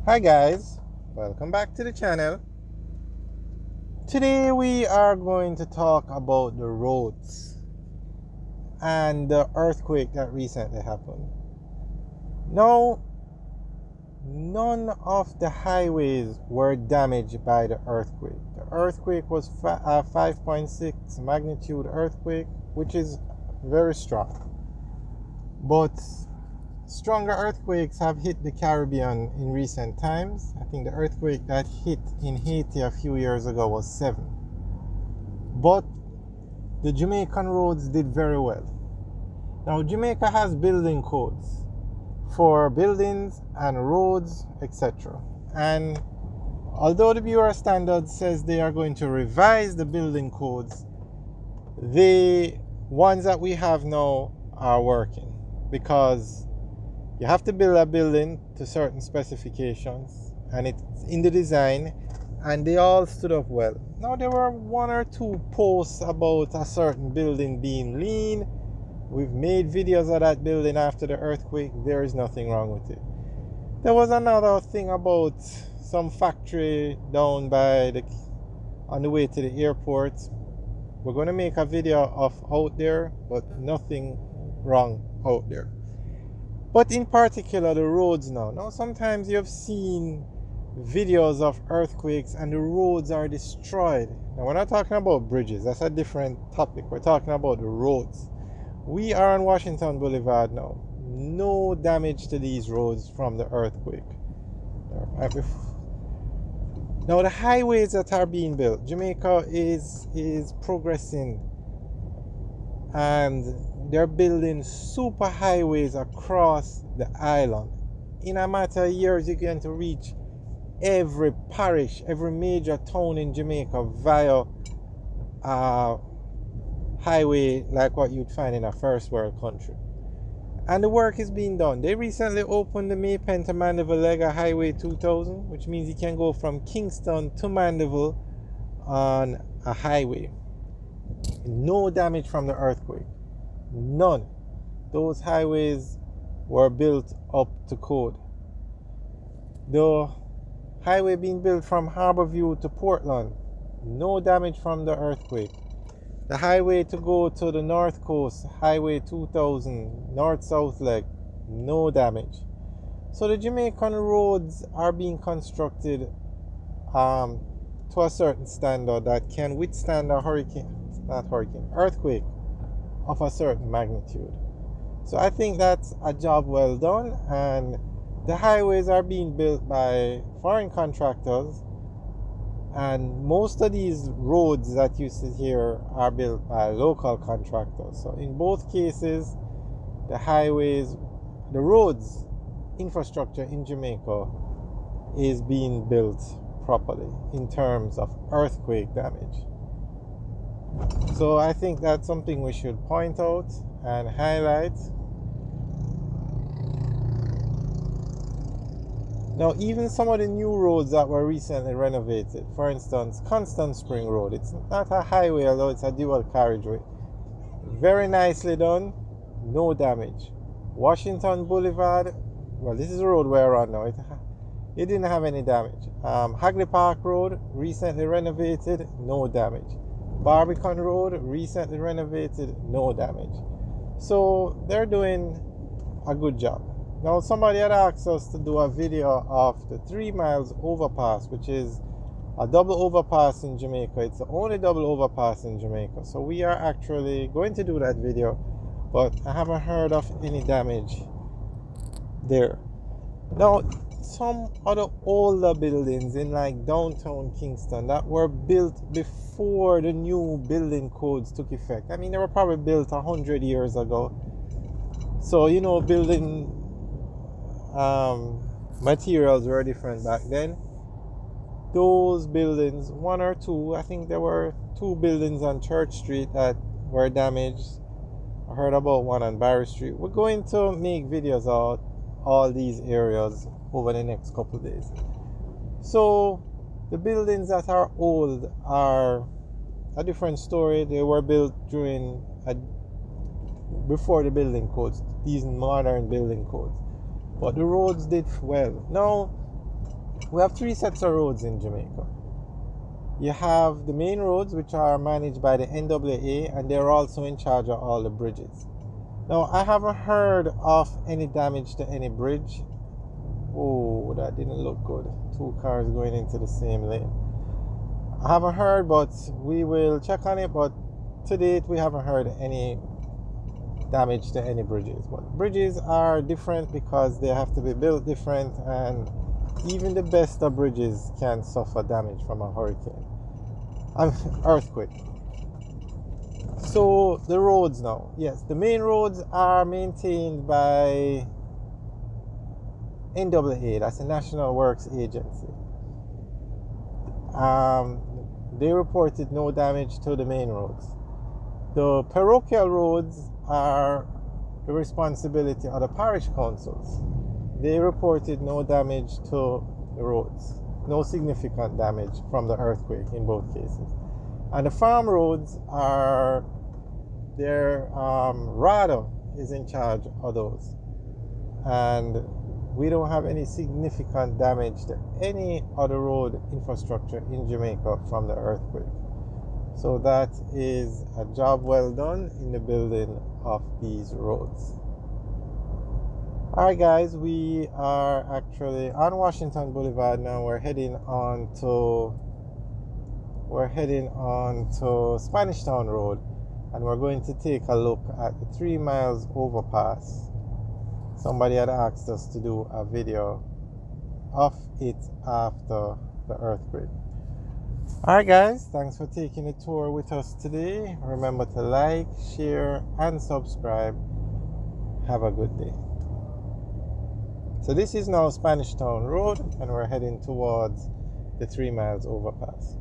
Hi guys, welcome back to the channel. Today we are going to talk about the roads and the earthquake that recently happened. Now, none of the highways were damaged by the earthquake. The earthquake was a 5.6 magnitude earthquake, which is very strong. But stronger earthquakes have hit the Caribbean in recent times. I think the earthquake that hit in Haiti a few years ago was 7. But the Jamaican roads did very well. Now, Jamaica has building codes for buildings and roads, etc. And although the Bureau of Standards says they are going to revise the building codes, the ones that we have now are working, because you have to build a building to certain specifications and it's in the design, and they all stood up well. Now, there were one or two posts about a certain building being lean. We've made videos of that building after the earthquake. There is nothing wrong with it. There was another thing about some factory down on the way to the airport. We're going to make a video of out there, but nothing wrong out there. But in particular, the roads now. Now, sometimes you've seen videos of earthquakes and the roads are destroyed. Now, we're not talking about bridges. That's a different topic. We're talking about the roads. We are on Washington Boulevard now. No damage to these roads from the earthquake. Now, the highways that are being built, Jamaica is progressing, and they're building super highways across the island. In a matter of years, you're going to reach every parish, every major town in Jamaica via a highway like what you'd find in a first world country. And the work is being done. They recently opened the Maypen to Mandeville leg of Highway 2000, which means you can go from Kingston to Mandeville on a highway. No damage from the earthquake. None. Those highways were built up to code. The highway being built from Harborview to Portland, no damage from the earthquake. The highway to go to the north coast, Highway 2000, north-south leg, no damage. So the Jamaican roads are being constructed to a certain standard that can withstand a earthquake of a certain magnitude. So I think that's a job well done, and the highways are being built by foreign contractors, and most of these roads that you see here are built by local contractors. So in both cases, the highways, the roads infrastructure in Jamaica is being built properly in terms of earthquake damage. So I think that's something we should point out and highlight. Now, even some of the new roads that were recently renovated, for instance, Constant Spring Road, it's not a highway, although it's a dual carriageway. Very nicely done, no damage. Washington Boulevard, well, this is the road we're on now. It didn't have any damage. Hagley Park Road, recently renovated, no damage. Barbican Road, recently renovated, no damage. So they're doing a good job. Now, somebody had asked us to do a video of the 3 miles overpass, which is a double overpass in Jamaica. It's the only double overpass in Jamaica. So we are actually going to do that video, but I haven't heard of any damage there. Now, some other older buildings in like downtown Kingston that were built before the new building codes took effect. I mean, they were probably built 100 years ago. So, building materials were different back then. Those buildings, one or two, I think there were 2 buildings on Church Street that were damaged. I heard about one on Barry Street. We're going to make videos out all these areas over the next couple of days. So the buildings that are old are a different story. They were built before the building codes, these modern building codes. But the roads did well. Now, We have three sets of roads in Jamaica. You have the main roads, which are managed by the NAA, and they're also in charge of all the bridges. Now, I haven't heard of any damage to any bridge. Oh, that didn't look good. Two cars going into the same lane. I haven't heard, but we will check on it. But to date, we haven't heard any damage to any bridges. But bridges are different because they have to be built different, and even the best of bridges can suffer damage from a hurricane and earthquake. So the roads now, yes, the main roads are maintained by NAA, that's the National Works Agency. They reported no damage to the main roads. The parochial roads are the responsibility of the parish councils. They reported no damage to the roads, no significant damage from the earthquake in both cases. And the farm roads are, their RADA is in charge of those. And we don't have any significant damage to any other road infrastructure in Jamaica from the earthquake. So that is a job well done in the building of these roads. Alright guys, we are actually on Washington Boulevard now. We're heading on to Spanish Town Road, and we're going to take a look at the 3 miles overpass. Somebody had asked us to do a video of it after the earthquake. Alright guys, thanks for taking a tour with us today. Remember to like, share, and subscribe. Have a good day. So this is now Spanish Town Road, and we're heading towards the 3 miles overpass.